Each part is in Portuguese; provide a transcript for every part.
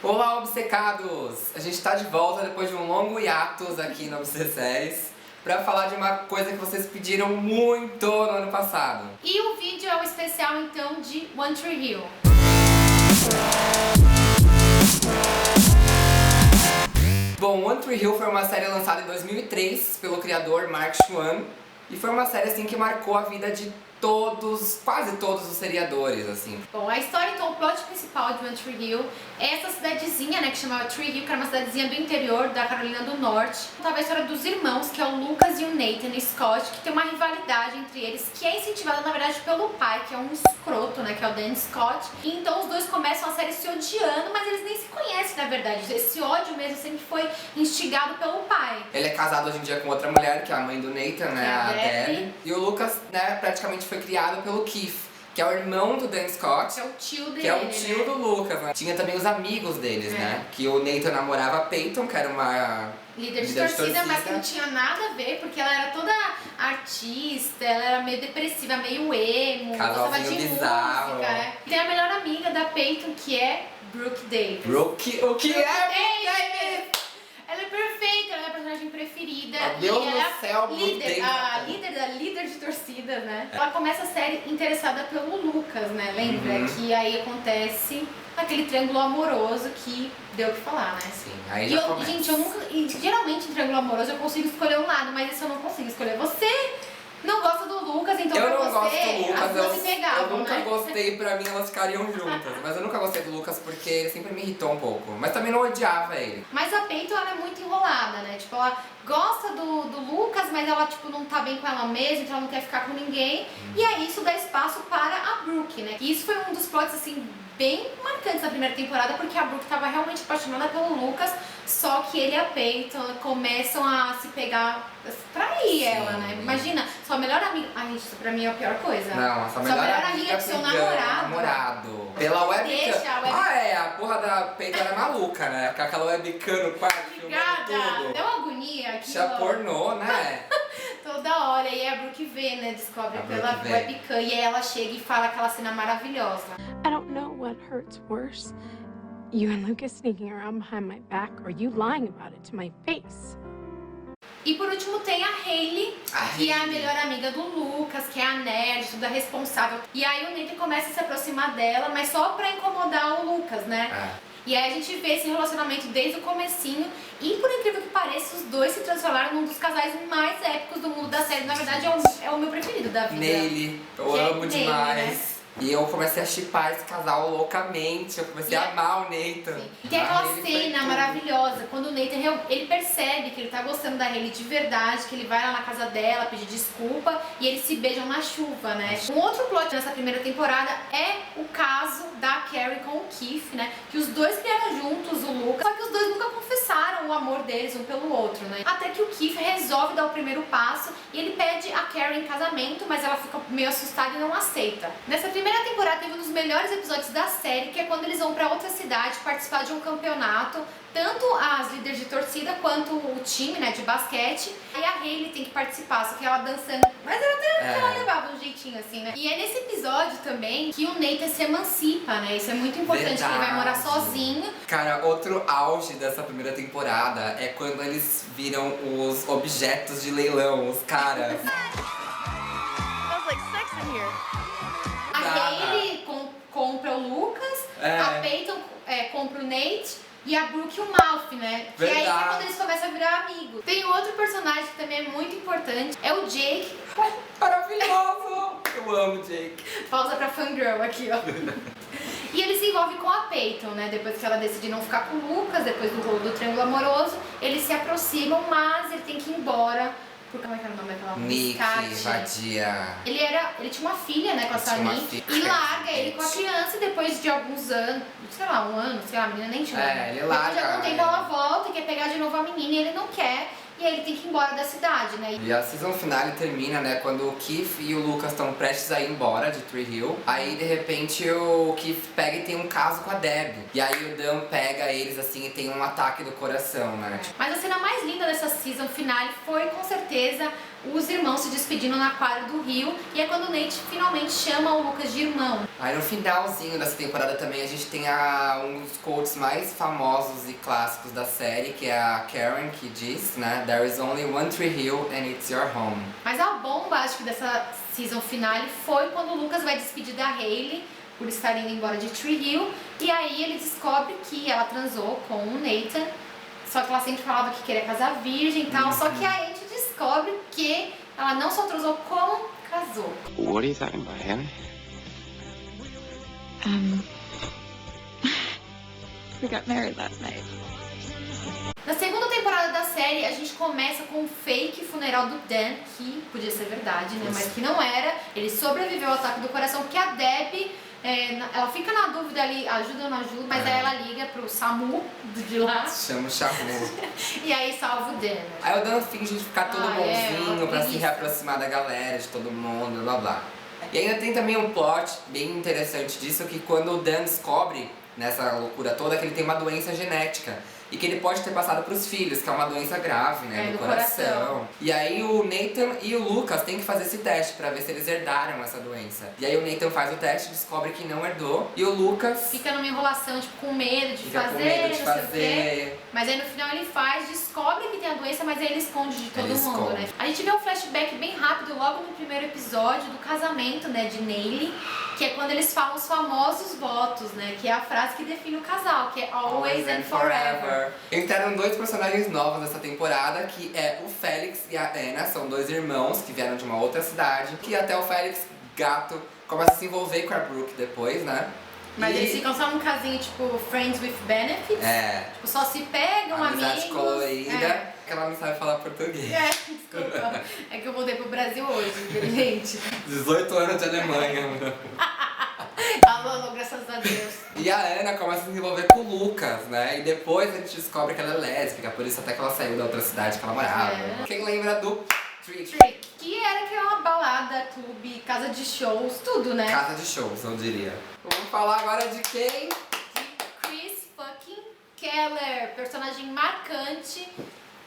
Olá, obcecados! A gente tá de volta depois de um longo hiatus aqui no Obsessés pra falar de uma coisa que vocês pediram muito no ano passado. E o vídeo é o especial, então, de One Tree Hill. Bom, One Tree Hill foi uma série lançada em 2003 pelo criador Mark Schwann e foi uma série assim que marcou a vida de quase todos os seriadores, assim. Bom, a história, então, o plot principal de One Tree Hill é essa cidadezinha, né, que chamava Tree Hill, que era uma cidadezinha do interior da Carolina do Norte. Contava a história dos irmãos, que é o Lucas e o Nathan Scott, que tem uma rivalidade entre eles, que é incentivada, na verdade, pelo pai, que é um escroto, né, que é o Dan Scott. E então os dois começam a série se odiando, mas eles nem se conhecem, na verdade. Esse ódio mesmo sempre foi instigado pelo pai. Ele é casado hoje em dia com outra mulher, que é a mãe do Nathan, né, a Debbie. E o Lucas, né, praticamente foi criado pelo Keith, que é o irmão do Dan Scott. Que é o tio dele, que é o tio, né, do Lucas, né? Tinha também os amigos deles, né? Que o Nathan namorava a Peyton, que era uma líder de torcida, mas que não tinha nada a ver, porque ela era toda artista, ela era meio depressiva, meio emo, gostava de bizarro. Música, né? Tem a melhor amiga da Peyton, que é Brooke Davis. O que é Brooke Davis? Ela é perfeita, ela é a personagem preferida. Deus e ela do céu, a líder de torcida, né? Ela começa a série interessada pelo Lucas, né? Lembra? Que aí acontece aquele triângulo amoroso que deu o que falar, né? Sim, aí já começa. Gente, eu nunca... Geralmente em triângulo amoroso eu consigo escolher um lado, mas esse eu não consigo escolher. Você não gosta do Lucas, então eu pra não você, gosto do Lucas, as duas se pegavam, eu nunca né? gostei, pra mim elas ficariam juntas. Mas eu nunca gostei do Lucas porque ele sempre me irritou um pouco. Mas também não odiava ele. Mas a Peyton, ela é muito enrolada, né? Tipo, ela gosta do Lucas, mas ela, tipo, não tá bem com ela mesma, então ela não quer ficar com ninguém. E aí isso dá espaço para a Brooke, né? E isso foi um dos plots, assim, bem marcantes da primeira temporada, porque a Brooke tava realmente apaixonada pelo Lucas, só que ele e a Peyton começam a se pegar, trair ela, né? Imagina, sua melhor amiga... Ai, gente, isso pra mim é a pior coisa. Não, sua melhor amiga é seu namorado. Pela webcam. Deixa a webcam. Ah, é, a porra da Peyton era maluca, né? Com aquela webcam no quarto, filmando tudo. Deu uma agonia aqui. Já pornô, né? Toda hora, e a Brooke vê, né? Descobre pela webcam, e aí ela chega e fala aquela cena maravilhosa. I don't know what hurts worse. You and Lucas sneaking around behind my back, or you lying about it to my face. E por último tem a Hailey, que é a melhor amiga do Lucas, que é a nerd, toda responsável. E aí o Nathan começa a se aproximar dela, mas só pra incomodar o Lucas, né? E aí a gente vê esse relacionamento desde o comecinho. E por incrível que pareça, os dois se transformaram num dos casais mais épicos do mundo da série. Na verdade é o meu preferido da vida. Nele, eu amo demais. Né? E eu comecei a shippar esse casal loucamente, eu comecei a amar o Nathan. Sim. E tem aquela cena maravilhosa, quando o Nathan, ele percebe que ele tá gostando da Hailey de verdade, que ele vai lá na casa dela pedir desculpa e eles se beijam na chuva, né? Um outro plot nessa primeira temporada é o caso da Carrie com o Keith, né? Que os dois criaram juntos o Lucas, só que os dois nunca confessaram o amor deles um pelo outro, né? Até que o Keith resolve dar o primeiro passo e ele pede a Carrie em casamento, mas ela fica meio assustada e não aceita. Nessa primeira temporada teve um dos melhores episódios da série, que é quando eles vão pra outra cidade participar de um campeonato, tanto as líderes de torcida quanto o time, né, de basquete. Aí a Hailey tem que participar, só que ela dançando, mas ela levava um jeitinho assim, né? E é nesse episódio também que o Nathan se emancipa, né? Isso é muito importante, que ele vai morar sozinho. Cara, outro auge dessa primeira temporada é quando eles viram os objetos de leilão, os caras. A Hailey compra o Lucas, a Peyton compra o Nate e a Brooke o Malf, né? Que aí é quando eles começam a virar amigos. Tem outro personagem que também é muito importante, é o Jake. Maravilhoso! Eu amo o Jake. Pausa pra fangirl aqui, ó. E ele se envolve com a Peyton, né? Depois que ela decide não ficar com o Lucas, depois do rolo do triângulo amoroso, eles se aproximam, mas ele tem que ir embora. Como é que era o nome daquela música? Nick, vadia. Ele tinha uma filha, né, com a Sani, e larga ele com a criança e depois de alguns anos, sei lá, um ano, sei lá, a menina nem tinha. Ele larga. Depois de algum tempo ela volta e quer pegar de novo a menina e ele não quer. E aí ele tem que ir embora da cidade, né? E a season finale termina, né, quando o Keith e o Lucas estão prestes a ir embora de Tree Hill. Aí, de repente, o Keith pega e tem um caso com a Debbie. E aí o Dan pega eles, assim, e tem um ataque do coração, né? Mas a cena mais linda dessa season finale foi, com certeza, os irmãos se despedindo na quadra do rio. E é quando o Nate finalmente chama o Lucas de irmão. Aí no finalzinho dessa temporada também a gente tem um dos quotes mais famosos e clássicos da série, que é a Karen que diz, né? There is only one Tree Hill and it's your home. Mas a bomba, acho que dessa season finale foi quando o Lucas vai despedir da Hailey por estar indo embora de Tree Hill. E aí ele descobre que ela transou com o Nathan, só que ela sempre falava que queria casar virgem e tal. Só que aí a gente descobre que ela não só transou, como casou. What are you talking about, Hannah? We got married last night. Na segunda temporada da série, a gente começa com um fake funeral do Dan, que podia ser verdade, né? Mas que não era. Ele sobreviveu ao ataque do coração, porque a Debbie, ela fica na dúvida ali, ajuda ou não ajuda, mas aí ela liga pro SAMU de lá. Chama o SAMU. E aí salva o Dan. Aí o Dan finge de ficar todo bonzinho pra se preguiça. reaproximar da galera, de todo mundo, blá blá. E ainda tem também um plot bem interessante disso, que quando o Dan descobre, nessa loucura toda, que ele tem uma doença genética. E que ele pode ter passado pros filhos, que é uma doença grave, né, do coração. E aí o Nathan e o Lucas têm que fazer esse teste pra ver se eles herdaram essa doença. E aí o Nathan faz o teste, descobre que não herdou. E o Lucas fica numa enrolação, tipo, com medo de fica fazer, com medo de não sei fazer. o quê. Mas aí no final ele faz, descobre que tem a doença, mas aí ele esconde de todo Ele mundo, esconde. né? A gente vê um flashback bem rápido, logo no primeiro episódio, do casamento, né, de Neely, que é quando eles falam os famosos votos, né? Que é a frase que define o casal, que é Always and Forever. Entraram 2 personagens novos nessa temporada, que é o Félix e a Anna, são 2 irmãos que vieram de uma outra cidade, que até o Félix, gato, começa a se envolver com a Brooke depois, né? Mas eles ficam só num casinho, tipo, Friends with Benefits. Tipo, só se pegam, amizade amigos. colorida, que ela não sabe falar português. Desculpa. É que eu voltei pro Brasil hoje, gente. 18 anos de Alemanha, mano. Alô, graças a Deus. E a Ana começa a se envolver com o Lucas, né? E depois a gente descobre que ela é lésbica, por isso até que ela saiu da outra cidade que ela morava. Quem lembra do Trick? Que é uma balada, clube, casa de shows, tudo, né? Casa de shows, eu diria. Vamos falar agora de quem? De Chris fucking Keller, personagem marcante,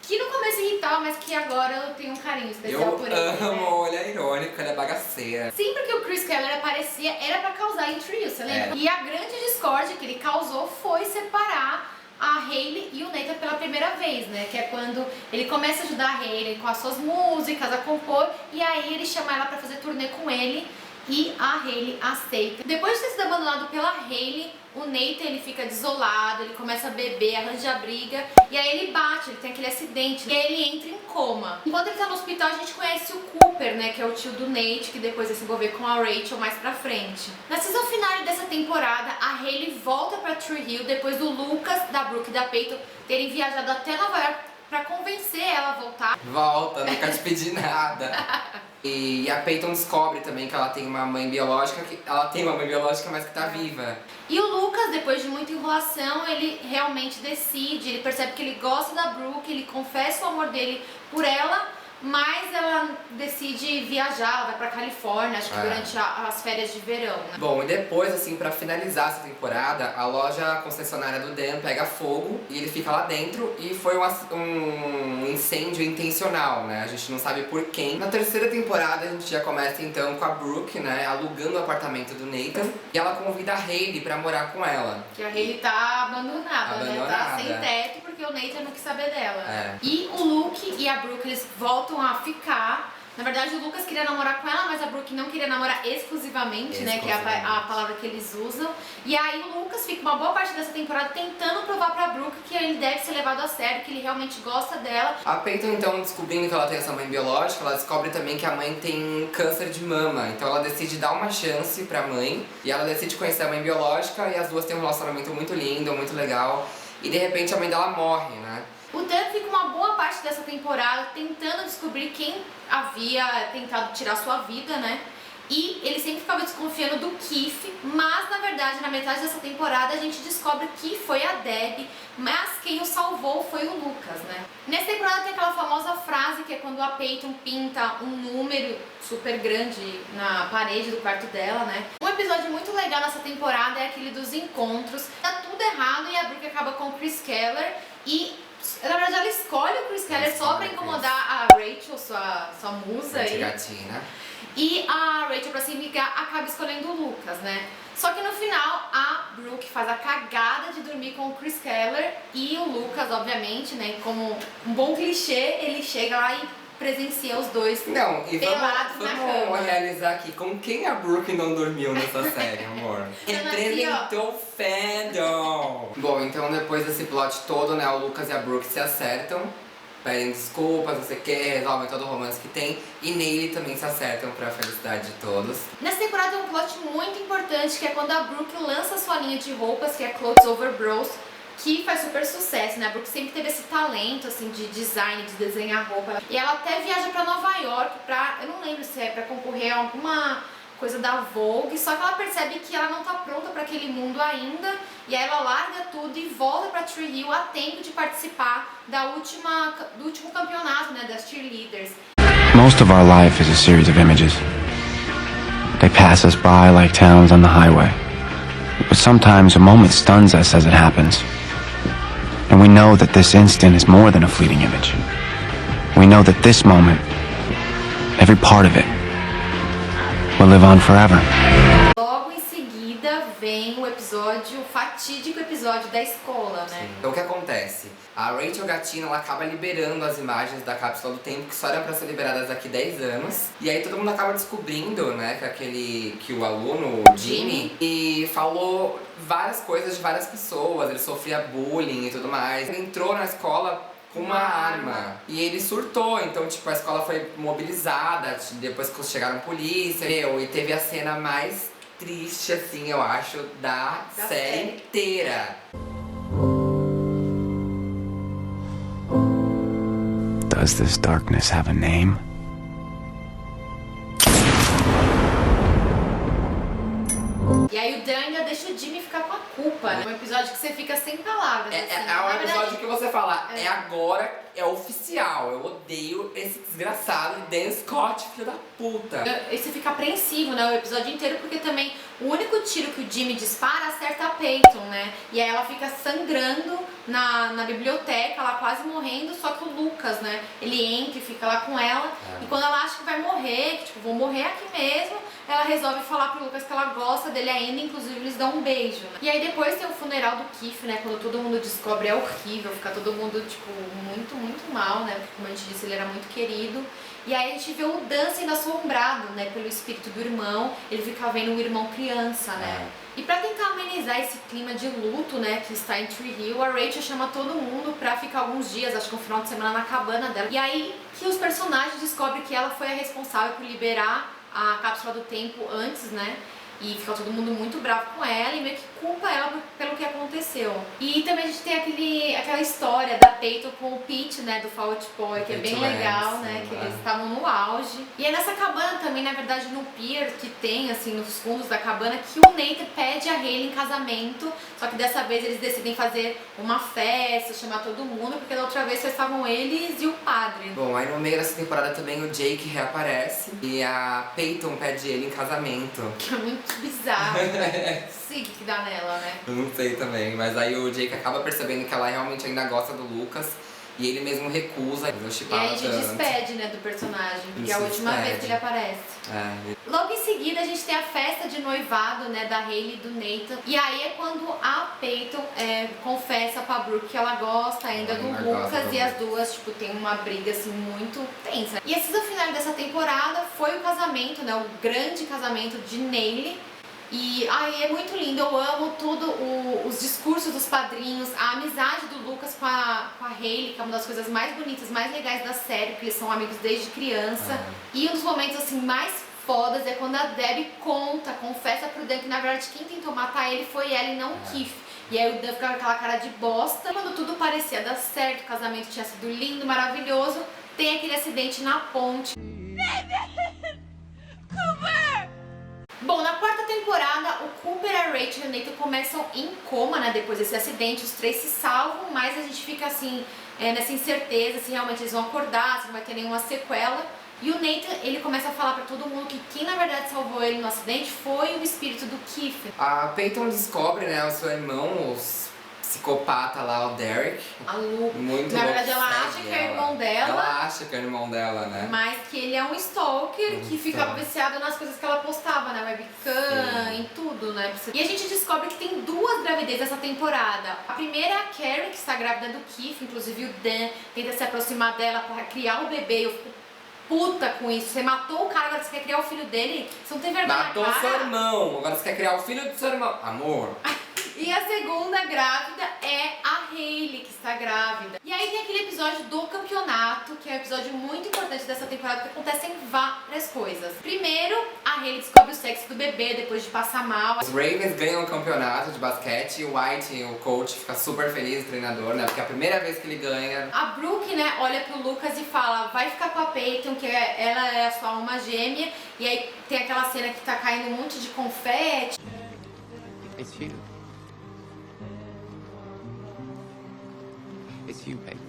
que no começo irritava, mas que agora eu tenho um carinho especial por ele. Eu amo, né? ele é irônico, ele é bagaceira. Sempre que o Chris Keller aparecia, era pra causar intriga, você lembra? E a grande discórdia que ele causou foi separar a Hailey e o Nathan pela primeira vez, né? Que é quando ele começa a ajudar a Hailey com as suas músicas, a compor, e aí ele chama ela pra fazer turnê com ele e a Hailey aceita. Depois de ter sido abandonado pela Hailey, o Nathan ele fica desolado, ele começa a beber, arranja briga, e aí ele bate, ele tem aquele acidente, e aí ele entra em coma. Enquanto ele tá no hospital, a gente conhece o Cooper, né, que é o tio do Nate, que depois vai se envolver com a Rachel mais pra frente. Na season final dessa temporada, a Hailey volta pra Tree Hill depois do Lucas, da Brooke e da Peyton terem viajado até Nova York pra convencer ela a voltar. Volta, nunca te pedi nada. E a Peyton descobre também que ela tem uma mãe biológica, mas que tá viva. E o Lucas, depois de muita enrolação, ele realmente decide, ele percebe que ele gosta da Brooke, ele confessa o amor dele por ela, mas ela decide viajar, ela vai pra Califórnia, acho que durante as férias de verão, né? Bom, e depois, assim, pra finalizar essa temporada, a loja concessionária do Dan pega fogo e ele fica lá dentro e foi um incêndio intencional, né? A gente não sabe por quem. Na terceira temporada, a gente já começa então com a Brooke, né, alugando o apartamento do Nathan e ela convida a Hailey pra morar com ela. Que a Hailey tá abandonada, né? Tá sem teto porque o Nathan não quis saber dela. E o Luke e a Brooke, eles voltam a ficar. Na verdade, o Lucas queria namorar com ela, mas a Brooke não queria namorar exclusivamente, né? Que é a palavra que eles usam. E aí o Lucas fica uma boa parte dessa temporada tentando provar pra Brooke que ele deve ser levado a sério, que ele realmente gosta dela. A Peyton, então, descobrindo que ela tem essa mãe biológica, ela descobre também que a mãe tem câncer de mama. Então ela decide dar uma chance pra mãe. E ela decide conhecer a mãe biológica e as duas têm um relacionamento muito lindo, muito legal. E de repente a mãe dela morre, né? O Dan fica uma boa parte dessa temporada tentando descobrir quem havia tentado tirar sua vida, né? E ele sempre ficava desconfiando do Keith, mas na verdade, na metade dessa temporada, a gente descobre que foi a Debbie, mas quem o salvou foi o Lucas, né? Nessa temporada tem aquela famosa frase que é quando a Peyton pinta um número super grande na parede do quarto dela, né? Um episódio muito legal nessa temporada é aquele dos encontros. Tá tudo errado e a Brooke acaba com o Chris Keller e... Na verdade, ela escolhe o Chris Keller só pra incomodar a Rachel, sua musa aí. Gatinha. E a Rachel, pra se ligar, acaba escolhendo o Lucas, né? Só que no final, a Brooke faz a cagada de dormir com o Chris Keller e o Lucas, obviamente, né, como um bom clichê, ele chega lá e presencia os dois Não, e pelados na cama. vamos realizar aqui com quem a Brooke não dormiu nessa série, amor. Representou fandom. Bom, então depois desse plot todo, né, o Lucas e a Brooke se acertam, pedem desculpas, não sei o que, resolvem todo o romance que tem, e nele também se acertam pra felicidade de todos. Nessa temporada tem um plot muito importante, que é quando a Brooke lança sua linha de roupas, que é Clothes Over Bros, que faz super sucesso, né? A Brooke sempre teve esse talento, assim, de design, de desenhar roupa. E ela até viaja pra Nova York pra, eu não lembro se é pra concorrer a alguma coisa da Vogue, só que ela percebe que ela não tá pronta pra aquele mundo ainda, e aí ela larga tudo e volta pra Tree Hill a tempo de participar do último campeonato, né, das cheerleaders. Most of our life is a series of images. They pass us by like towns on the highway. But sometimes a moment stuns us as it happens. And we know that this instant is more than a fleeting image. We know that this moment, every part of it, will live on forever. Logo em seguida vem o fatídico episódio da escola, né? Então o que acontece? A Rachel Gatina, ela acaba liberando as imagens da cápsula do tempo, que só eram pra ser liberadas daqui 10 anos. E aí todo mundo acaba descobrindo, né, que o aluno, o Jimmy, e falou várias coisas de várias pessoas, ele sofria bullying e tudo mais. Ele entrou na escola com uma arma. E ele surtou, então tipo, a escola foi mobilizada, depois que chegaram polícia, e teve a cena mais triste, assim, eu acho, da série inteira. Does this darkness have a name? E aí o Dan ainda deixa o Jimmy ficar com a culpa, né? Um episódio que você fica sem palavras, assim. É um episódio que você fala, é agora, é oficial. Eu odeio esse desgraçado Dan Scott, filho da puta. E você fica apreensivo, né, o episódio inteiro, porque também o único tiro que o Jimmy dispara acerta a Peyton, né? E aí ela fica sangrando na biblioteca, ela quase morrendo, só que o Lucas, né, ele entra e fica lá com ela. E quando ela acha que vai morrer, que tipo, vou morrer aqui mesmo, ela resolve falar pro Lucas que ela gosta dele ainda, inclusive eles dão um beijo, né? E aí depois tem o funeral do Keith, né, quando todo mundo descobre, é horrível, fica todo mundo, tipo, muito, muito mal, né, porque como a gente disse, ele era muito querido. E aí a gente vê o Dan sendo assombrado, né, pelo espírito do irmão, ele fica vendo um irmão criança, né. E pra tentar amenizar esse clima de luto, né, que está em Tree Hill, a Rachel chama todo mundo pra ficar alguns dias, acho que um final de semana na cabana dela. E aí que os personagens descobrem que ela foi a responsável por liberar a cápsula do tempo antes, né? E fica todo mundo muito bravo com ela e meio que culpa ela pelo que aconteceu. E também a gente tem aquela história da Peyton com o Pete, né, do Fall Out Boy, que é bem legal, né, que eles estavam no auge. E aí nessa cabana também, na verdade, no pier que tem, assim, nos fundos da cabana, que o Nate pede a Hayley em casamento, só que dessa vez eles decidem fazer uma festa, chamar todo mundo, porque da outra vez só estavam eles e o padre. Bom, aí no meio dessa temporada também o Jake reaparece e a Peyton pede ele em casamento. Que é muito bizarro, sim, que dá nela, né? Eu não sei também, mas aí o Jake acaba percebendo que ela realmente ainda gosta do Lucas e ele mesmo recusa. E aí a gente despede, né, do personagem, porque é a última vez que ele aparece. Logo em seguida a gente tem a festa de noivado, né, da Hayley e do Nathan. E aí é quando a Peyton confessa pra Brooke que ela gosta ainda do Lucas e as duas, tipo, tem uma briga assim muito tensa. E a season final dessa temporada foi o casamento, né, o grande casamento de Neely. E aí é muito lindo, eu amo tudo, os discursos dos padrinhos, a amizade do Lucas com a Hayley, que é uma das coisas mais bonitas, mais legais da série, porque eles são amigos desde criança. E um dos momentos assim mais fodas é quando a Debbie confessa pro Dan que na verdade quem tentou matar ele foi ela e não o Keith. E aí o Dan fica com aquela cara de bosta. Quando tudo parecia dar certo, o casamento tinha sido lindo, maravilhoso, tem aquele acidente na ponte. Bom, na quarta temporada, o Cooper, a Rachel e o Nathan começam em coma, né, depois desse acidente. Os três se salvam, mas a gente fica assim, nessa incerteza se realmente eles vão acordar, se não vai ter nenhuma sequela. E o Nathan, ele começa a falar pra todo mundo que quem na verdade salvou ele no acidente foi o espírito do Keith. A Peyton descobre, né, o seu irmão psicopata lá, o Derek. A Lu. Muito Na louco, verdade, ela segue acha que é irmão dela. Ela acha que é irmão dela, né? Mas que ele é um stalker que fica viciado nas coisas que ela postava, na webcam, em tudo, né? E a gente descobre que tem 2 gravidezes essa temporada. A primeira é a Karen, que está grávida do Keith, inclusive o Dan tenta se aproximar dela pra criar o bebê. Eu fico puta com isso. Você matou o cara, agora você quer criar o filho dele? Você não tem vergonha Matou na cara? seu irmão, agora você quer criar o filho do seu irmão. Amor. E a segunda grávida é a Hailey, que está grávida. E aí tem aquele episódio do campeonato, que é um episódio muito importante dessa temporada, porque acontecem várias coisas. Primeiro, a Hailey descobre o sexo do bebê depois de passar mal. Os Ravens ganham o campeonato de basquete e o White, o coach, fica super feliz, o treinador, né? Porque é a primeira vez que ele ganha. A Brooke, né, olha pro Lucas e fala, vai ficar com a Peyton, que ela é a sua alma gêmea. E aí tem aquela cena que tá caindo um monte de confete. It's you. It's you, baby.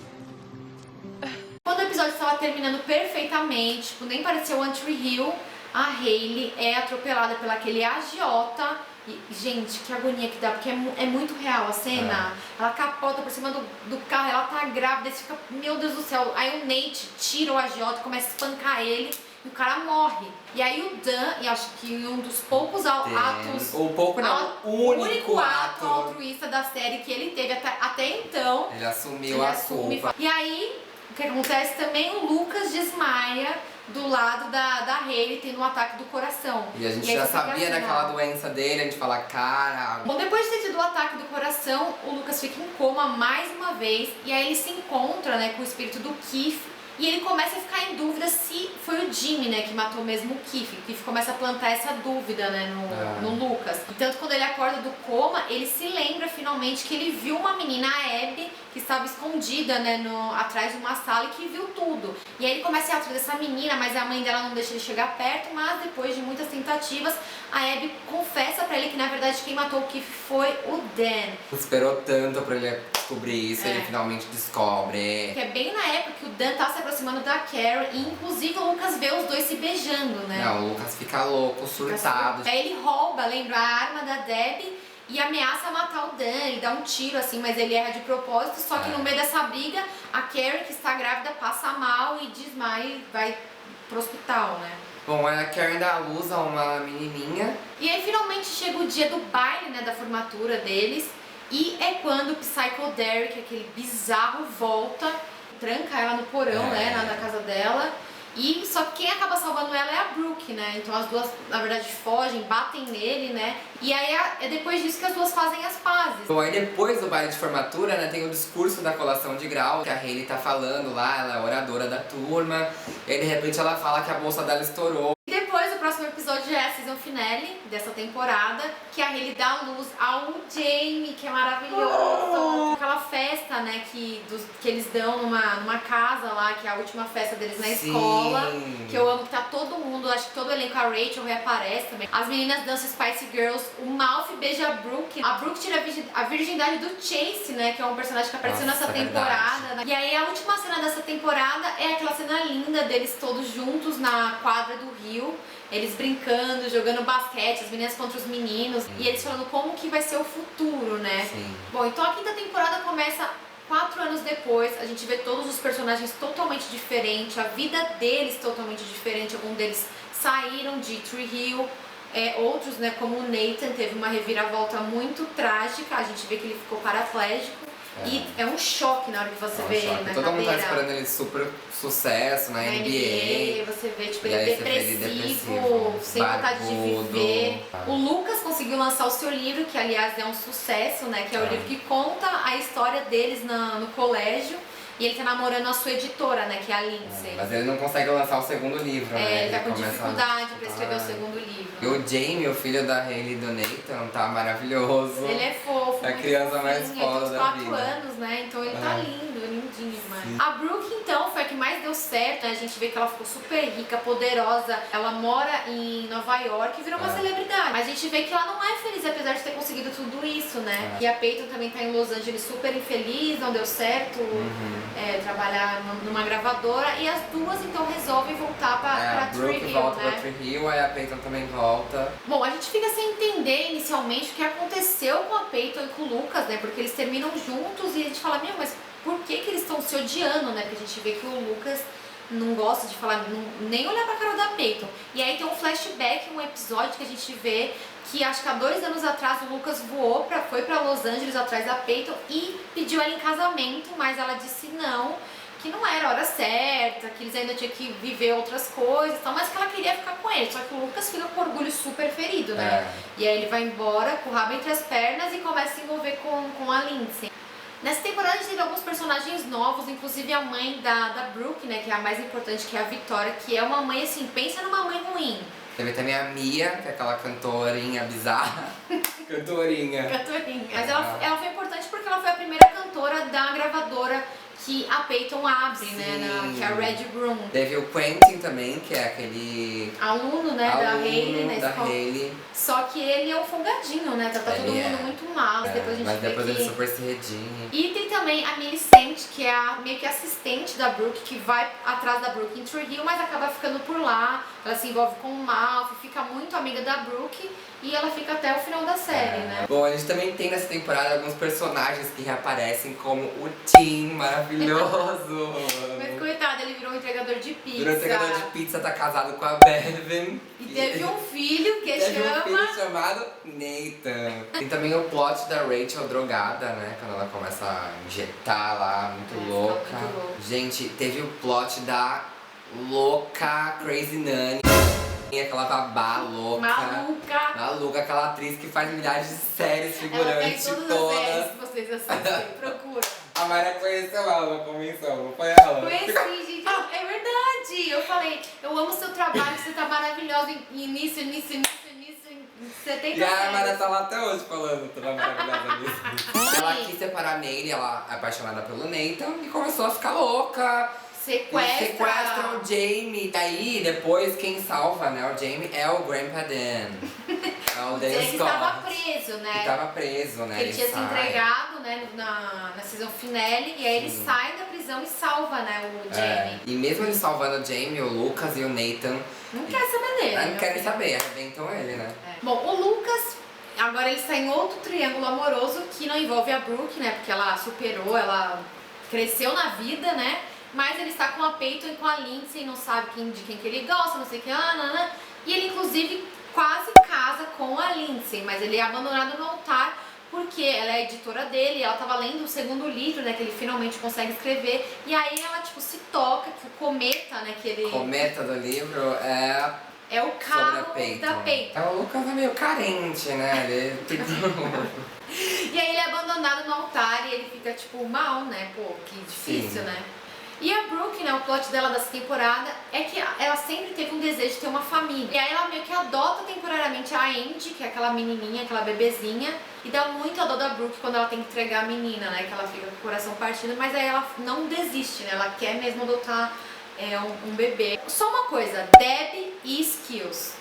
Quando o episódio estava terminando perfeitamente, tipo, nem parecia One Tree Hill, a Hailey é atropelada pelo aquele agiota. E, gente, que agonia que dá, porque é muito real a cena. Ela capota por cima do carro, ela tá grávida, você fica, meu Deus do céu. Aí o Nate tira o agiota, começa a espancar ele e o cara morre. E aí o Dan, e acho que um dos poucos atos... O pouco não, o único ato ato. altruísta da série que ele teve até então. Ele assumiu a culpa. E aí, o que acontece também, o Lucas desmaia do lado da Hailey, tendo um ataque do coração. E a gente aí já você fica sabia assim, daquela ó. doença dele, a gente fala, cara... Bom, depois de ter tido o ataque do coração, o Lucas fica em coma mais uma vez, e aí ele se encontra, né, com o espírito do Keith, e ele começa a ficar em dúvida se foi o Jimmy, né, que matou mesmo o Keith. O Keith começa a plantar essa dúvida, né, no Lucas. E tanto quando ele acorda do coma, ele se lembra finalmente que ele viu uma menina, a Abby, que estava escondida, né, atrás de uma sala e que viu tudo. E aí ele começa a ir atrás dessa menina, mas a mãe dela não deixa ele chegar perto, mas depois de muitas tentativas, a Abby confessa pra ele que na verdade quem matou o Keith foi o Dan. Esperou tanto pra ele descobrir isso, ele finalmente descobre. Que é bem na época que o Dan tá se aproximando da Karen e inclusive o Lucas vê os dois se beijando, né? Não, o Lucas fica louco, surtado. Aí ele rouba, lembra, a arma da Debbie e ameaça matar o Dan, ele dá um tiro assim, mas ele erra de propósito, só que no meio dessa briga, a Karen, que está grávida, passa mal e desmaia e vai pro hospital, né? Bom, a Karen dá à luz a uma menininha. E aí finalmente chega o dia do baile, né, da formatura deles, e é quando o Psycho Derek, aquele bizarro, volta, tranca ela no porão, né, na casa dela. E só que quem acaba salvando ela é a Brooke, né? Então as duas, na verdade, fogem, batem nele, né? E aí é depois disso que as duas fazem as pazes. Bom, aí depois do baile de formatura, né, tem o discurso da colação de grau, que a Hailey tá falando lá, ela é oradora da turma. E aí, de repente, ela fala que a bolsa dela estourou. E depois, o próximo episódio já é a season finale dessa temporada, que a Hailey dá luz ao Jamie, que é maravilhoso. Aquela festa, né, que eles dão numa casa lá, que é a última festa deles na escola. Que eu amo, que tá todo mundo, acho que todo o elenco, a Rachel reaparece também. As meninas dançam Spice Girls, o Malfi beija a Brooke tira a virgindade do Chase, né, que é um personagem que apareceu nessa temporada. Né? E aí a última cena dessa temporada é aquela cena linda deles todos juntos na quadra do Rio, eles brincando, jogando basquete, as meninas contra os meninos, e eles falando como que vai ser o futuro, né? Sim. Bom, então a quinta temporada começa 4 anos depois, a gente vê todos os personagens totalmente diferentes, a vida deles totalmente diferente, alguns deles saíram de Tree Hill, outros, né, como o Nathan, teve uma reviravolta muito trágica, a gente vê que ele ficou paraplégico. E é um choque na hora que você vê ele na Todo mundo tá cadeira. esperando ele super sucesso na NBA. Você vê, tipo, E ele aí você vê ele depressivo, sem vontade de barbudo. viver. O Lucas conseguiu lançar o seu livro, que aliás é um sucesso, né? Que é o livro que conta a história deles no colégio. E ele tá namorando a sua editora, né? Que é a Lindsay. Mas ele não consegue lançar o segundo livro, né? Ele tá com começa dificuldade pra escrever o segundo livro. E o Jamie, o filho da Hailey e do Nathan, tá maravilhoso. Ele é fofo, É a muito criança mais fofinho, foda ele tem da uns 4 vida. anos, né? Então ele tá lindo, lindinha demais. A Brooke, então, foi a que mais deu certo, né? A gente vê que ela ficou super rica, poderosa. Ela mora em Nova York e virou uma celebridade. Mas a gente vê que ela não é feliz, apesar de ter conseguido tudo isso, né? E a Peyton também tá em Los Angeles super infeliz, não deu certo trabalhar numa gravadora. E as duas, então, resolvem voltar pra Tree Brooke Hill, volta né? pra Tree Hill, aí a Peyton também volta. Bom, a gente fica sem entender inicialmente o que aconteceu com a Peyton e com o Lucas, né? Porque eles terminam juntos e a gente fala, mas por que eles estão se odiando, né? Porque a gente vê que o Lucas não gosta de falar, nem olhar pra cara da Peyton. E aí tem um flashback, um episódio que a gente vê que acho que há 2 anos atrás o Lucas foi pra Los Angeles atrás da Peyton e pediu ela em casamento, mas ela disse não, que não era a hora certa, que eles ainda tinham que viver outras coisas, mas que ela queria ficar com ele. Só que o Lucas fica com o orgulho super ferido, né? E aí ele vai embora com o rabo entre as pernas e começa a se envolver com a Lindsay. Nessa temporada a gente teve alguns personagens novos, inclusive a mãe da Brooke, né, que é a mais importante, que é a Victoria, que é uma mãe assim, pensa numa mãe ruim. Teve também a Mia, que é aquela cantorinha bizarra. Cantorinha. Mas ela foi importante porque ela foi a primeira cantora da gravadora que a Peyton abre, né, que é a Red Room. Teve o Quentin também, que é aquele aluno, né, da Hayley na escola. Hayley. Só que ele é um folgadinho, né, tá todo mundo muito mal, depois a gente mas vê depois que... ele super se redime. E tem também a Millicent, que é meio que assistente da Brooke, que vai atrás da Brooke em Tree Hill, mas acaba ficando por lá. Ela se envolve com o Malfoy, fica muito amiga da Brooke e ela fica até o final da série, né? Bom, a gente também tem nessa temporada alguns personagens que reaparecem, como o Tim, maravilhoso. Mas coitado, ele virou um entregador de pizza. Virou entregador de pizza, tá casado com a Bevan. E teve um filho que teve um filho chamado Nathan. Tem também o plot da Rachel drogada, né? Quando ela começa a injetar lá, muito louca. Gente, teve o plot da louca Crazy Nanny. Aquela babá louca. Maluca, aquela atriz que faz milhares de séries, figurantes, ela tem todas as séries que vocês assistem, procura. A Mayra conheceu ela na convenção, não foi ela? Conheci, gente, é verdade. Eu falei, eu amo seu trabalho, você tá maravilhosa nisso, você tem. E a Mayra tá lá até hoje falando, tá maravilhosa nisso. Ela quis separar a Nele, ela é apaixonada pelo Nathan e começou a ficar louca. Sequestra o Jamie. Daí, depois, quem salva, né, o Jamie é o Grandpa Dan. É o Dan Scott. Ele estava preso, né? Ele estava preso, né? Ele tinha se entregado, né, na season finale. E aí ele sai da prisão e salva, né, o Jamie. E mesmo ele salvando o Jamie, o Lucas e o Nathan... Não quer saber dele. Não querem saber, arrebentam ele, né? Bom, o Lucas... Agora ele está em outro triângulo amoroso que não envolve a Brooke, né? Porque ela superou, ela cresceu na vida, né? Mas ele está com a Peyton e com a Lindsay, não sabe de quem que ele gosta, não sei o que, e ele inclusive quase casa com a Lindsay, mas ele é abandonado no altar porque ela é editora dele, ela estava lendo o segundo livro, né, que ele finalmente consegue escrever, e aí ela tipo se toca que o cometa, né, que ele... Cometa do livro é o carro da Peyton. O Lucas é meio carente, né, ele... E aí ele é abandonado no altar e ele fica tipo mal, né, pô, que difícil, né. E a Brooke, né, o plot dela dessa temporada é que ela sempre teve um desejo de ter uma família. E aí ela meio que adota temporariamente a Andy, que é aquela menininha, aquela bebezinha. E dá muito a dó da Brooke quando ela tem que entregar a menina, né, que ela fica com o coração partido. Mas aí ela não desiste, né, ela quer mesmo adotar um bebê. Só uma coisa, Debbie e Skills.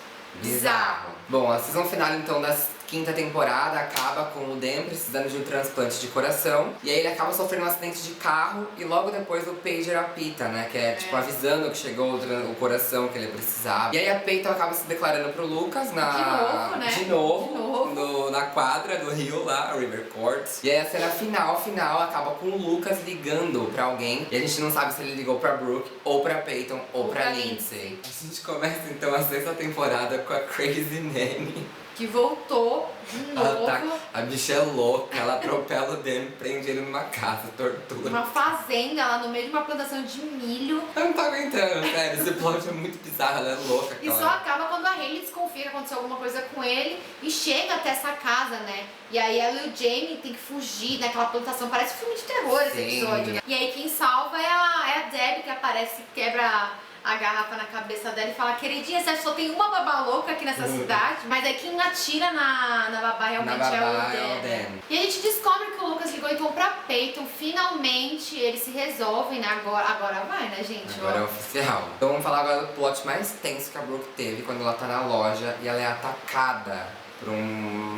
Bizarro. Bom, a season final então da quinta temporada acaba com o Dan precisando de um transplante de coração. E aí ele acaba sofrendo um acidente de carro e logo depois o pager apita, né? Que é tipo avisando que chegou o coração que ele precisava. E aí a Peyton acaba se declarando pro Lucas De novo. Na quadra do Rio lá, River Court. E aí a cena final acaba com o Lucas ligando pra alguém. E a gente não sabe se ele ligou pra Brooke, ou pra Peyton, ou pra Lindsay. A gente começa então a sexta temporada com a Crazy Nanny. Que voltou de novo. A bicha é louca, ela atropela o Dan, prende ele numa casa, tortura. Uma fazenda lá no meio de uma plantação de milho. Eu não tô aguentando, sério, esse plot é muito bizarro, ela é louca. E só acaba quando a Hayley desconfia que aconteceu alguma coisa com ele e chega até essa casa, né? E aí ela e o Jamie tem que fugir daquela plantação, parece um filme de terror esse episódio, né? E aí quem salva é a Debbie, que aparece, quebra a garrafa na cabeça dela e fala: queridinha, você acha que só tem uma babá louca aqui nessa cidade? Mas aí quem atira na babá realmente é o Dan. E a gente descobre que o Lucas ligou então pra Peyton. Finalmente eles se resolvem, né? Agora vai, né, gente? Agora é oficial. Então vamos falar agora do plot mais tenso que a Brooke teve quando ela tá na loja e ela é atacada por um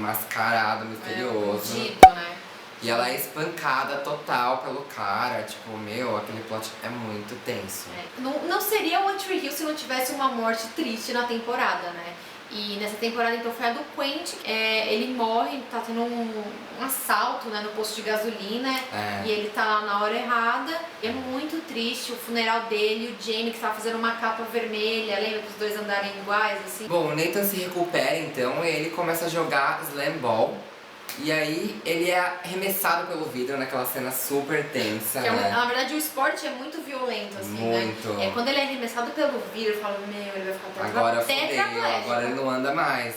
mascarado misterioso. Bandido, né? E ela é espancada total pelo cara. Tipo, meu, aquele plot é muito tenso. Não seria One Tree Hill se não tivesse uma morte triste na temporada, né? E nessa temporada então foi a do Quentin. Ele morre, tá tendo um assalto, né, no posto de gasolina. E ele tá lá na hora errada. E é muito triste o funeral dele, o Jamie que tava fazendo uma capa vermelha. Lembra dos dois andarem iguais, assim? Bom, o Nathan se recupera então e ele começa a jogar Slam Ball. E aí ele é arremessado pelo vidro naquela cena super tensa, né? Na verdade o esporte é muito violento, assim, muito. né? Quando ele é arremessado pelo vidro, eu falo, meu, ele vai ficar agora fudeu, agora ele não anda mais.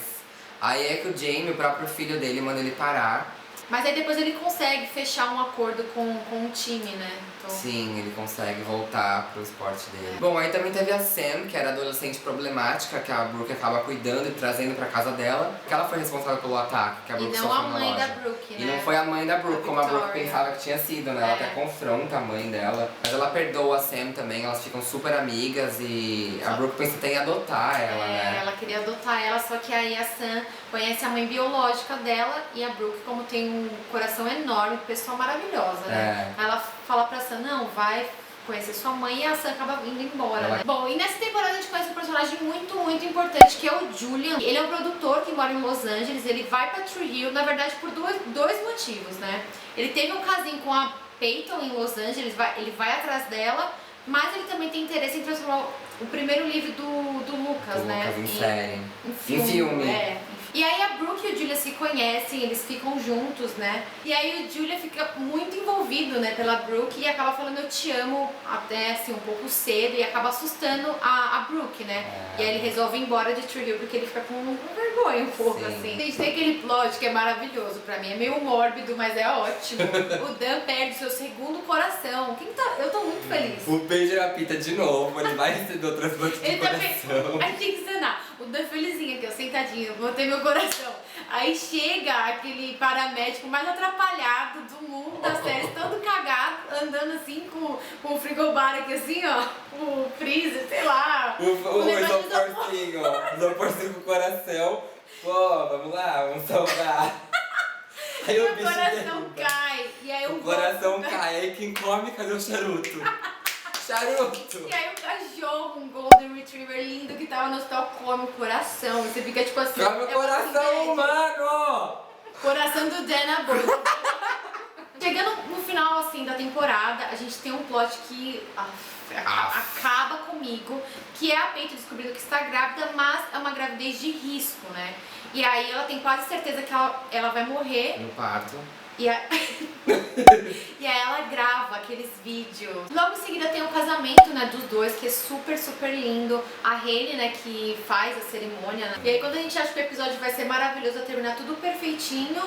Aí é que o Jamie, o próprio filho dele, manda ele parar. Mas aí depois ele consegue fechar um acordo com o time, né? Então... Sim, ele consegue voltar pro esporte dele. Bom, aí também teve a Sam, que era adolescente problemática, que a Brooke acaba cuidando e trazendo pra casa dela. Que ela foi responsável pelo ataque, que a Brooke sofreu na loja. E não a mãe da Brooke, né? E não foi a mãe da Brooke, como a Brooke pensava que tinha sido, né? Ela até confronta a mãe dela. Mas ela perdoa a Sam também, elas ficam super amigas e a Brooke pensa até em adotar ela, né? Ela queria adotar ela, só que aí a Sam conhece a mãe biológica dela e a Brooke, como tem um coração enorme, pessoa maravilhosa, né? Ela fala pra Sam, não, vai conhecer sua mãe, e a Sam acaba indo embora, né? Bom, e nessa temporada a gente conhece um personagem muito, muito importante, que é o Julian. Ele é um produtor que mora em Los Angeles, ele vai pra Tree Hill, na verdade, por dois motivos, né? Ele teve um casinho com a Peyton em Los Angeles, ele vai atrás dela, mas ele também tem interesse em transformar o primeiro livro do Lucas, né? Lucas em série. Em filme. E aí a Brooke e o Julia se conhecem, eles ficam juntos, né? E aí o Julia fica muito envolvido, né, pela Brooke e acaba falando eu te amo até assim um pouco cedo e acaba assustando a Brooke, né? E aí ele resolve ir embora de Tree Hill porque ele fica com vergonha um pouco, assim. A gente tem aquele plot que é maravilhoso pra mim, é meio mórbido, mas é ótimo. O Dan perde seu segundo coração. Eu tô muito feliz. O Benjamin apita de novo, ele vai receber o transplante de coração. A gente tem que ensinar. O Dan felizinho aqui, ó, sentadinho, eu botei meu coração. Aí chega aquele paramédico mais atrapalhado do mundo das séries, todo cagado, andando assim com o frigobar aqui assim, ó, o freezer, sei lá. O isoporzinho com o coração. Pô, vamos lá, vamos salvar. Aí o coração cai. E aí o coração cai, aí quem come, cadê o charuto? Charuto! E aí o cachorro, um Golden Retriever lindo que tava no hospital, come o coração. E você fica tipo assim... Come o coração humano! Coração do Dan na boca. Chegando no final, assim, da temporada, a gente tem um plot que acaba comigo, que é a Peyton descobrindo que está grávida, mas é uma gravidez de risco, né? E aí ela tem quase certeza que ela vai morrer. No parto. E aí ela grava aqueles vídeos. Logo em seguida tem o casamento, né, dos dois, que é super, super lindo. A Hayley, né, que faz a cerimônia, né? E aí quando a gente acha que o episódio vai ser maravilhoso, vai terminar tudo perfeitinho,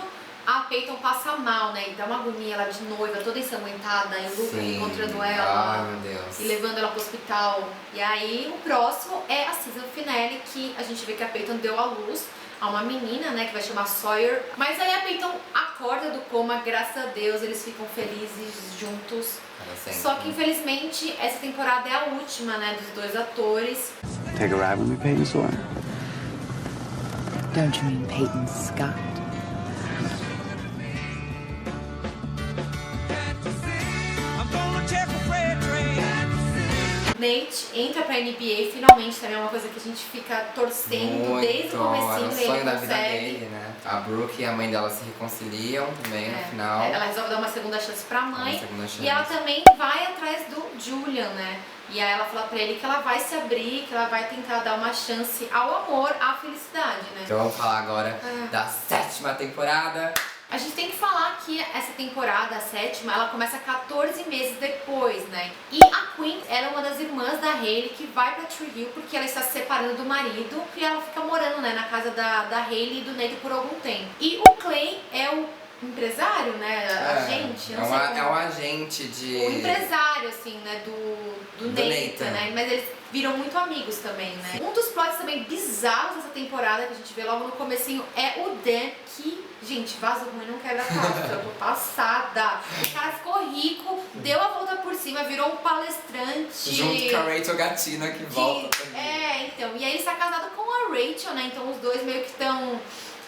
a Peyton passa mal, né, e dá uma agonia, ela de noiva, toda ensanguentada, e o Lucas encontrando ela. Ai, meu Deus. E levando ela pro hospital. E aí o próximo é a season finale, que a gente vê que a Peyton deu à luz a uma menina, né, que vai chamar Sawyer. Mas aí a Peyton acorda do coma, graças a Deus, eles ficam felizes juntos. Só que infelizmente essa temporada é a última, né, dos dois atores. Take a ride with me, Peyton Sawyer. Don't you mean Peyton Scott? Nate entra pra NBA finalmente, também é uma coisa que a gente fica torcendo muito, desde o comecinho. É o sonho da vida dele, né? A Brooke e a mãe dela se reconciliam também no final. Ela resolve dar uma segunda chance pra mãe. E ela também vai atrás do Julian, né? E aí ela fala pra ele que ela vai se abrir, que ela vai tentar dar uma chance ao amor, à felicidade, né? Então vamos falar agora da 7ª temporada. A gente tem que falar que essa temporada, a 7ª, ela começa 14 meses depois, né? E a Queen, ela é uma das irmãs da Hayley que vai pra Tree Hill porque ela está se separando do marido e ela fica morando, né, na casa da Hayley e do Nate por algum tempo. E o Clay é o empresário, né? Agente, é não sei como. um agente de... O empresário, assim, né, do Nathan, né? Mas eles viram muito amigos também, né? Um dos plots também bizarros dessa temporada, que a gente vê logo no comecinho, é o Dan, que, gente, vaso ruim não quebra calça, eu tô passada. O cara ficou rico, deu a volta por cima, virou um palestrante. Junto com a Rachel Gatina, que volta também. Então, e aí ele está casado com a Rachel, né? Então os dois meio que estão...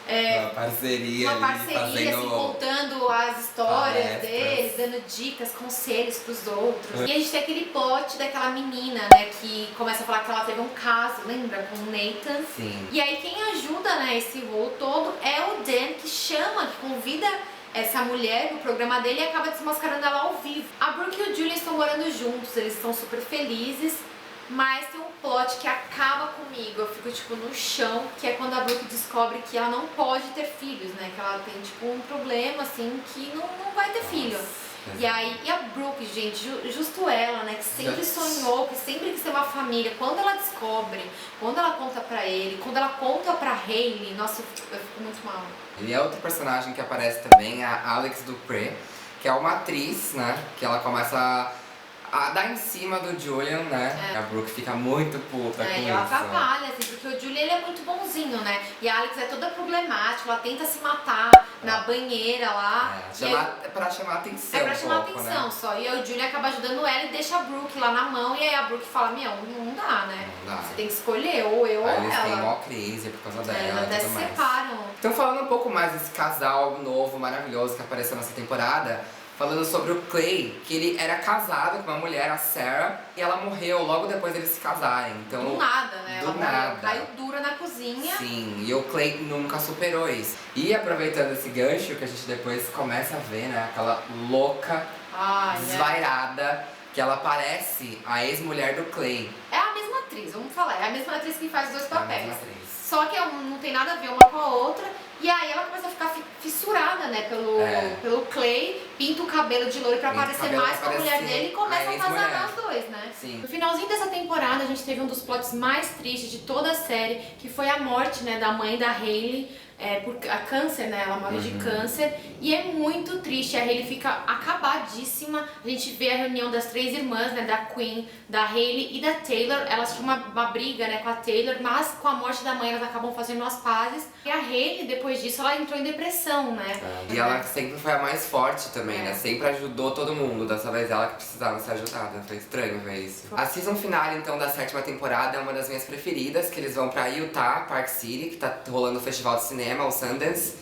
Uma parceria assim, contando as histórias palestras. deles, dando dicas, conselhos pros outros. E a gente tem aquele plot daquela menina, né, que começa a falar que ela teve um caso, lembra? Com o Nathan. Sim. E aí quem ajuda, né, esse rolo todo é o Dan, que chama, que convida essa mulher pro programa dele e acaba desmascarando ela ao vivo. A Brooke e o Julian estão morando juntos, eles estão super felizes. Mas tem um plot que acaba comigo, eu fico tipo no chão, que é quando a Brooke descobre que ela não pode ter filhos, né? Que ela tem tipo um problema assim, que não vai ter filho. E aí, e a Brooke, gente, justo ela, né, que sempre sonhou, que sempre quis ter uma família, quando ela descobre, quando ela conta pra ele, quando ela conta pra Hailey, nossa, eu fico muito mal. E é outro personagem que aparece também, a Alex Dupree, que é uma atriz, né, que ela começa a dar em cima do Julian, né? A Brooke fica muito puta com e ela isso. atrapalha, assim, porque o Julian ele é muito bonzinho, né? E a Alex é toda problemática, ela tenta se matar na banheira lá. É pra chamar atenção. É pra chamar pouco, atenção, né? só. E aí o Julian acaba ajudando ela e deixa a Brooke lá na mão. E aí a Brooke fala, não dá, né? Não dá. Você tem que escolher, ou eu ou Aí eles têm ela. mó crise por causa dela Eles até e se tudo mais. separam. Então falando um pouco mais desse casal novo, maravilhoso que apareceu nessa temporada, falando sobre o Clay, que ele era casado com uma mulher, a Sarah, e ela morreu logo depois deles se casarem. Então, Do nada, né? Do Ela nada. morreu, caiu dura na cozinha. Sim, e o Clay nunca superou isso. E aproveitando esse gancho, que a gente depois começa a ver, né, aquela louca, desvairada, que ela parece a ex-mulher do Clay. É a mesma atriz, vamos falar. É a mesma atriz que faz os dois É a papéis. mesma atriz. Só que não tem nada a ver uma com a outra. E aí ela começa a ficar fissurada, né, pelo Clay, pinta o cabelo de loiro pra Pinta o parecer cabelo mais pra com a mulher parecer dele e começa a a atazanar ex-mulher. os dois, né? Sim. No finalzinho dessa temporada a gente teve um dos plots mais tristes de toda a série, que foi a morte, né, da mãe da Hailey. Por a câncer, né? Ela morre de câncer. E é muito triste. A Hailey fica acabadíssima. A gente vê a reunião das três irmãs, né? Da Queen, da Hailey e da Taylor. Elas tinham uma briga, né? Com a Taylor. Mas com a morte da mãe, elas acabam fazendo as pazes. E a Hailey, depois disso, ela entrou em depressão, né? E ela sempre foi a mais forte também, né? Sempre ajudou todo mundo. Dessa vez ela que precisava ser ajudada. Foi estranho ver isso. A season finale, então, da 7ª temporada é uma das minhas preferidas. Que eles vão pra Utah, Park City, que tá rolando o festival de cinema, o Sundance.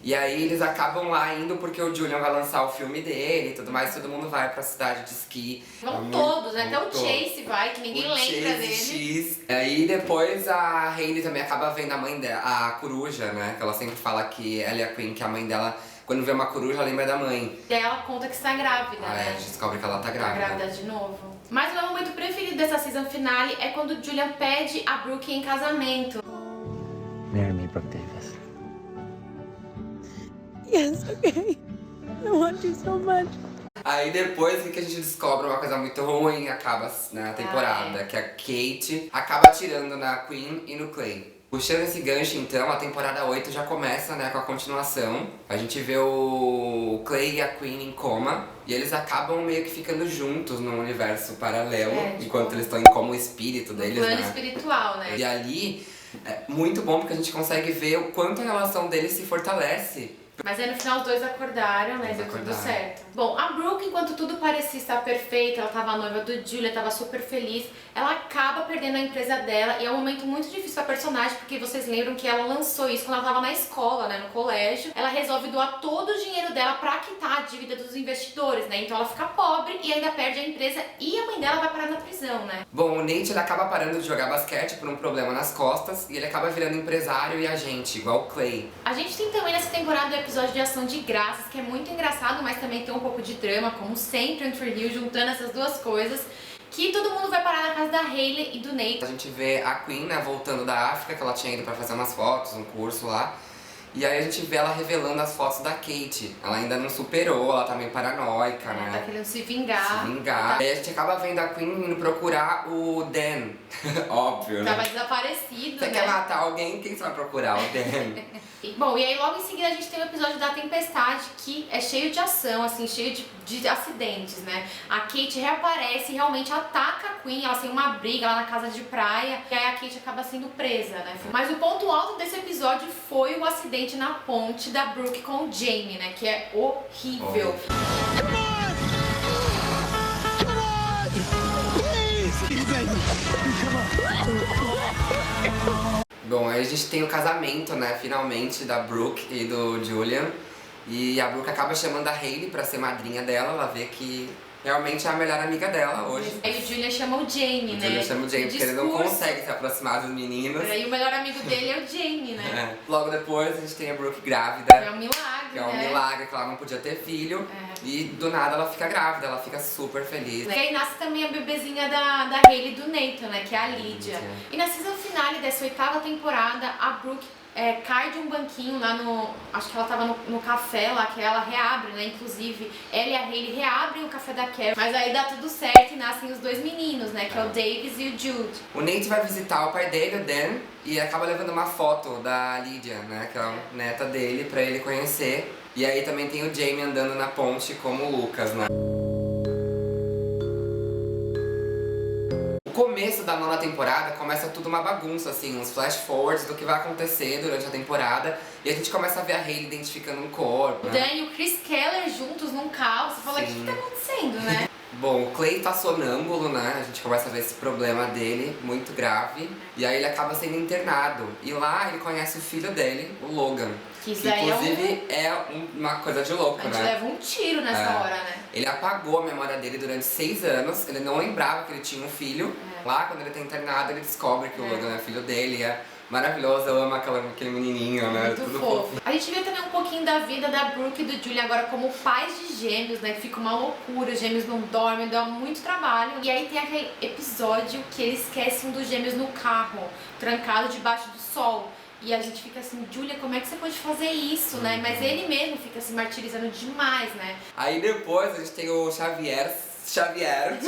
E aí eles acabam lá indo porque o Julian vai lançar o filme dele e tudo mais. Todo mundo vai pra cidade de esqui. Vão todos, né? Até o Chase vai, que ninguém lembra dele. X. Aí depois a Hailey também acaba vendo a mãe dela, a coruja, né? Que ela sempre fala que ela é a Queen, que a mãe dela, quando vê uma coruja, lembra da mãe. E aí ela conta que está grávida, Aí a né? gente descobre que ela tá Tá grávida. grávida de novo. Mas o meu momento preferido dessa season finale é quando o Julian pede a Brooke em casamento. Marry me, Brooke Davis. Yes, okay. I want you so much. Aí depois que a gente descobre uma coisa muito ruim, acaba na temporada, que a Kate acaba atirando na Queen e no Clay. Puxando esse gancho então, a temporada 8 já começa, né, com a continuação. A gente vê o Clay e a Queen em coma. E eles acabam meio que ficando juntos num universo paralelo, enquanto eles estão em coma o espírito deles, Plano né? espiritual, né? E ali é muito bom porque a gente consegue ver o quanto a relação deles se fortalece. Mas aí no final os dois acordaram, né? Deu tudo certo. Bom, a Brooke, enquanto tudo parecia estar perfeito, ela tava noiva do Julia, tava super feliz, ela acaba perdendo a empresa dela e é um momento muito difícil pra personagem, porque vocês lembram que ela lançou isso quando ela tava na escola, né? No colégio. Ela resolve doar todo o dinheiro dela pra quitar a dívida dos investidores, né? Então ela fica pobre e ainda perde a empresa e a mãe dela vai parar na prisão, né? Bom, o Nate ele acaba parando de jogar basquete por um problema nas costas e ele acaba virando empresário e agente, igual o Clay. A gente tem também nessa temporada o episódio de Ação de Graças, que é muito engraçado, mas também tem um pouco de drama, como sempre, entre Hill, juntando essas duas coisas, que todo mundo vai parar na casa da Hailey e do Nate. A gente vê a Queen, né, voltando da África, que ela tinha ido pra fazer umas fotos, um curso lá. E aí a gente vê ela revelando as fotos da Kate. Ela ainda não superou, ela tá meio paranoica, Tá né? querendo se vingar. Se vingar. Aí a gente acaba vendo a Queen indo procurar o Dan. Óbvio, Tava né? desaparecido, Você né? quer matar alguém, quem você vai procurar? O Dan. Bom, e aí logo em seguida a gente tem o episódio da Tempestade, que é cheio de ação, assim, cheio de acidentes, né? A Kate reaparece e realmente ataca a Queen, elas têm uma briga lá na casa de praia, e aí a Kate acaba sendo presa, né? Mas o ponto alto desse episódio foi o acidente na ponte da Brooke com o Jamie, né? Que é horrível. Bom, aí a gente tem o casamento, né, finalmente, da Brooke e do Julian. E a Brooke acaba chamando a Hailey pra ser madrinha dela, ela vê que realmente é a melhor amiga dela hoje. Aí o Julian chama o Jamie, né? O Julian chama o Jamie, porque ele não Discurso. consegue se aproximar dos meninos. E o melhor amigo dele é o Jamie, né? É. Logo depois a gente tem a Brooke grávida. É um milagre, Que é um né? milagre, que ela não podia ter filho. É. E do nada ela fica grávida, ela fica super feliz. E aí nasce também a bebezinha da Hailey e do Nathan, né? Que é a Lydia. E na season finale dessa 8ª temporada, a Brooke cai de um banquinho lá no... Acho que ela tava no café lá, que ela reabre, né? Inclusive, ela e a Hailey reabrem o café da Carrie. Mas aí dá tudo certo e nascem os dois meninos, né? Que é o Davis e o Jude. O Nate vai visitar o pai dele, o Dan, e acaba levando uma foto da Lydia, né? Que é a neta dele, pra ele conhecer. E aí também tem o Jamie andando na ponte como o Lucas, né? O começo da 9ª temporada começa tudo uma bagunça, assim, uns flash forwards do que vai acontecer durante a temporada. E a gente começa a ver a Hailey identificando um corpo, O né? Dan e o Chris Keller juntos num carro. Você fala, o que tá acontecendo, né? Bom, o Clay tá sonâmbulo, né? A gente começa a ver esse problema dele, muito grave. E aí ele acaba sendo internado. E lá ele conhece o filho dele, o Logan. Que isso daí inclusive uma coisa de louco, A gente né? leva um tiro nessa hora, né? Ele apagou a memória dele durante 6 anos, ele não lembrava que ele tinha um filho. Lá, quando ele tá internado, ele descobre que o Logan é filho dele. É maravilhoso, eu amo aquele menininho, né? Muito Tudo fofo. A gente vê também um pouquinho da vida da Brooke e do Julian agora como pais de gêmeos, né? Que fica uma loucura, os gêmeos não dormem, dá muito trabalho. E aí tem aquele episódio que eles esquecem dos gêmeos no carro, trancado debaixo do sol. E a gente fica assim, Julia, como é que você pode fazer isso, né? Mas ele mesmo fica se martirizando demais, né? Aí depois a gente tem o Xavier, Xavier,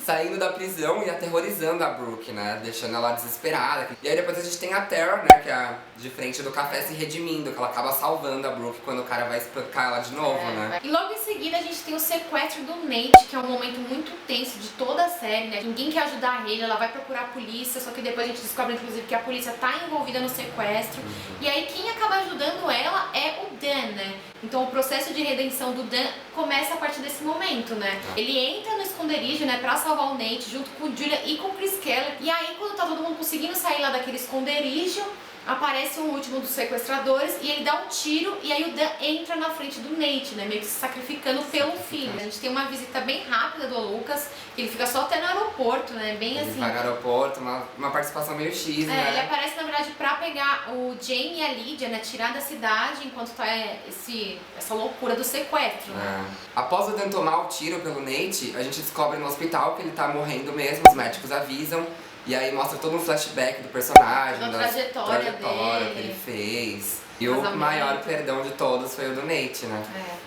saindo da prisão e aterrorizando a Brooke, né? Deixando ela desesperada. E aí depois a gente tem a Tara, né? Que é de frente do café se redimindo, que ela acaba salvando a Brooke quando o cara vai espancar ela de novo, né? E logo em seguida a gente tem o sequestro do Nate, que é um momento muito tenso de toda a série, né? Ninguém quer ajudar a Hailey, ela vai procurar a polícia, só que depois a gente descobre, inclusive, que a polícia tá envolvida no sequestro. E aí quem acaba ajudando ela é o Dan, né? Então o processo de redenção do Dan começa a partir desse momento, né? Ele entra no esconderijo, né, pra salvar o Nate, junto com o Julia e com o Chris Keller. E aí, quando tá todo mundo conseguindo sair lá daquele esconderijo, aparece o último dos sequestradores e ele dá um tiro e aí o Dan entra na frente do Nate, né? Meio que se sacrificando pelo filho. A gente tem uma visita bem rápida do Lucas, que ele fica só até no aeroporto, né? Bem Ele assim. vai no aeroporto, uma participação meio X, né? Ele aparece, na verdade, pra pegar o Jamie e a Lydia, né? Tirar da cidade enquanto tá essa loucura do sequestro, né? Após o Dan tomar o tiro pelo Nate, a gente descobre no hospital que ele tá morrendo mesmo, os médicos avisam. E aí mostra todo um flashback do personagem, Da da trajetória que dele. ele fez. E o Casamento. maior perdão de todos foi o do Nate, né?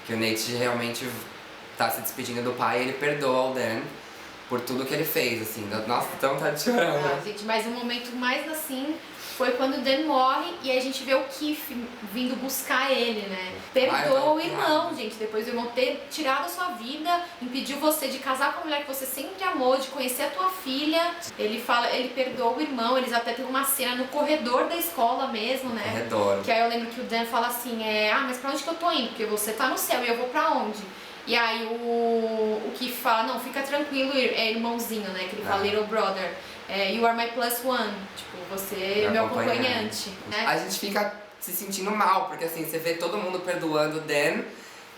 Que o Nate realmente tá se despedindo do pai e ele perdoa o Dan por tudo que ele fez, assim. Nossa, então tá chorando. Gente, mas o momento mais assim foi quando o Dan morre e aí a gente vê o Keith vindo buscar ele, né? Perdoa o irmão, gente. Depois do irmão ter tirado a sua vida, impediu você de casar com a mulher que você sempre amou, de conhecer a tua filha. Ele perdoa o irmão, eles até tem uma cena no corredor da escola mesmo, né? Corredor. Que aí eu lembro que o Dan fala assim, mas pra onde que eu tô indo? Porque você tá no céu e eu vou pra onde? E aí o Keith fala, não, fica tranquilo, irmãozinho, né? Que ele fala, little brother. You are my plus one. Tipo, você é meu acompanhante. Né? A gente fica se sentindo mal, porque assim, você vê todo mundo perdoando o Dan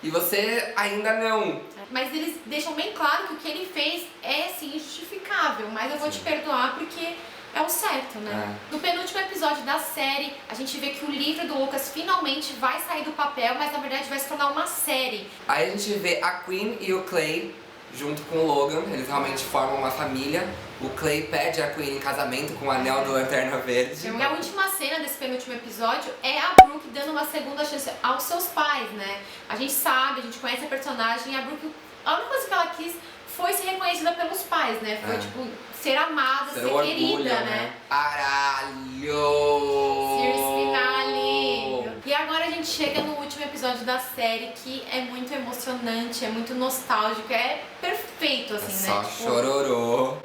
e você ainda não. Mas eles deixam bem claro que o que ele fez é sim injustificável, mas eu vou te perdoar porque é o certo, né? No penúltimo episódio da série, a gente vê que o livro do Lucas finalmente vai sair do papel, mas na verdade vai se tornar uma série. Aí a gente vê a Queen e o Clay junto com o Logan, eles realmente formam uma família. O Clay pede a Queen em casamento com o anel do Lanterna Verde. E a última cena desse penúltimo episódio é a Brooke dando uma segunda chance aos seus pais, né? A gente sabe, a gente conhece a personagem e a Brooke, a única coisa que ela quis foi ser reconhecida pelos pais, né? Foi, tipo, ser amada, ser orgulho, querida, né? Caralho! Series finale! E agora a gente chega no último episódio da série, que é muito emocionante, é muito nostálgico, é perfeito, assim, Só né? chororô.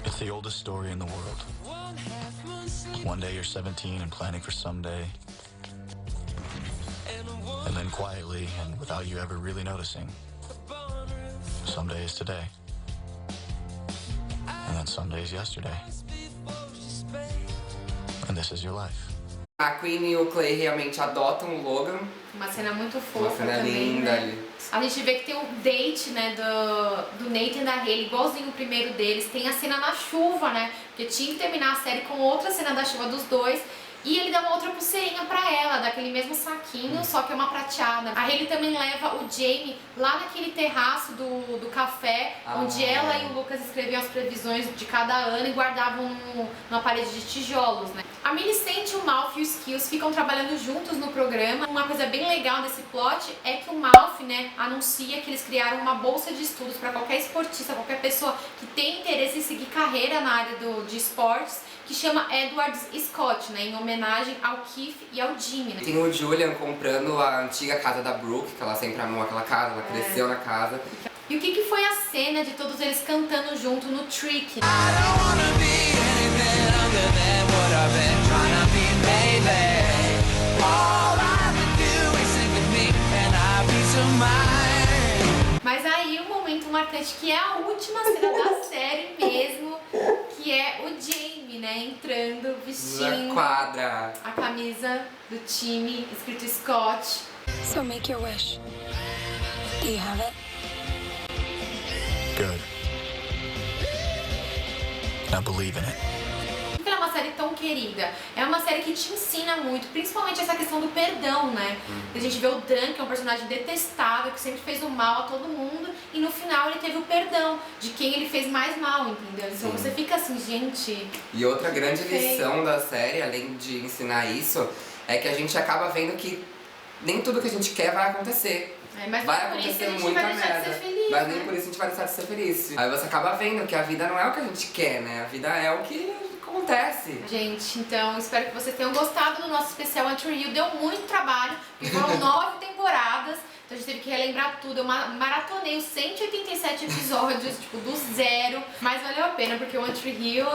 It's the oldest story in the world. One day you're 17 and planning for someday. And then quietly, and without you ever really noticing, someday is today. And then someday is yesterday. And this is your life. A Queen e o Clay realmente adotam o Logan. Uma cena muito fofa Uma cena também, linda né? ali. A gente vê que tem um date, né, do Nathan e da Hayley, igualzinho o primeiro deles. Tem a cena na chuva, né, porque tinha que terminar a série com outra cena da chuva dos dois. E ele dá uma outra pulseirinha pra ela, daquele mesmo saquinho, só que é uma prateada. A Hayley também leva o Jamie lá naquele terraço do café, onde ela e o Lucas escreviam as previsões de cada ano e guardavam numa parede de tijolos, né. A Millicent, o Malf e o Skills ficam trabalhando juntos no programa. Uma coisa bem legal desse plot é que o Malf, né, anuncia que eles criaram uma bolsa de estudos para qualquer esportista, qualquer pessoa que tem interesse em seguir carreira na área de esportes, que chama Edward Scott, né, em homenagem ao Keith e ao Jimmy, né. Tem o Julian comprando a antiga casa da Brooke, que ela sempre amou aquela casa, ela cresceu na casa. E o que foi a cena de todos eles cantando junto no Trick? Mas aí o momento marcante, que é a última cena da série mesmo, que é o Jamie, né, entrando, Na vestindo quadra. a camisa do time, escrito Scott. So make your wish. Do you have it? Good. Now believe in it. Por que ela é uma série tão querida? É uma série que te ensina muito, principalmente essa questão do perdão, né? A gente vê o Dan, que é um personagem detestável, que sempre fez o mal a todo mundo, e no final ele teve o perdão de quem ele fez mais mal, entendeu? Então você fica assim, gente... E outra grande feio. lição da série, além de ensinar isso, é que a gente acaba vendo que nem tudo que a gente quer vai acontecer. Mas Vai por isso acontecer a gente muita vai deixar merda. de ser feliz, Mas né? nem por isso a gente vai deixar de ser feliz. Aí você acaba vendo que a vida não é o que a gente quer, né? A vida é o que acontece. Gente, então espero que vocês tenham gostado do nosso especial One Tree Hill. Deu muito trabalho, foram 9 temporadas, então a gente teve que relembrar tudo. Eu maratonei os 187 episódios, tipo, do zero, mas valeu a pena, porque o One Tree Hill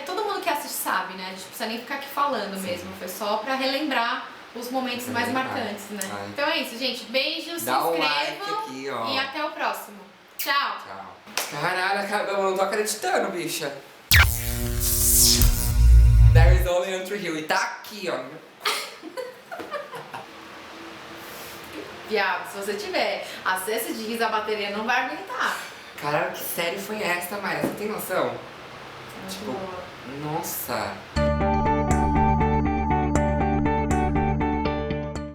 todo mundo que assiste sabe, né? A gente não precisa nem ficar aqui falando mesmo, foi só pra relembrar os momentos mais marcantes, né? Ai. Então é isso, gente. Beijos, Dá se um inscrevam like aqui, ó. e até o próximo. Tchau! Tchau. Caralho, eu não tô acreditando, bicha. There is only One Tree Hill. E tá aqui, ó. Viado, se você tiver acesso de riso, a bateria não vai aguentar. Caralho, que série foi essa, Mayra? Você tem noção? Tipo, nossa.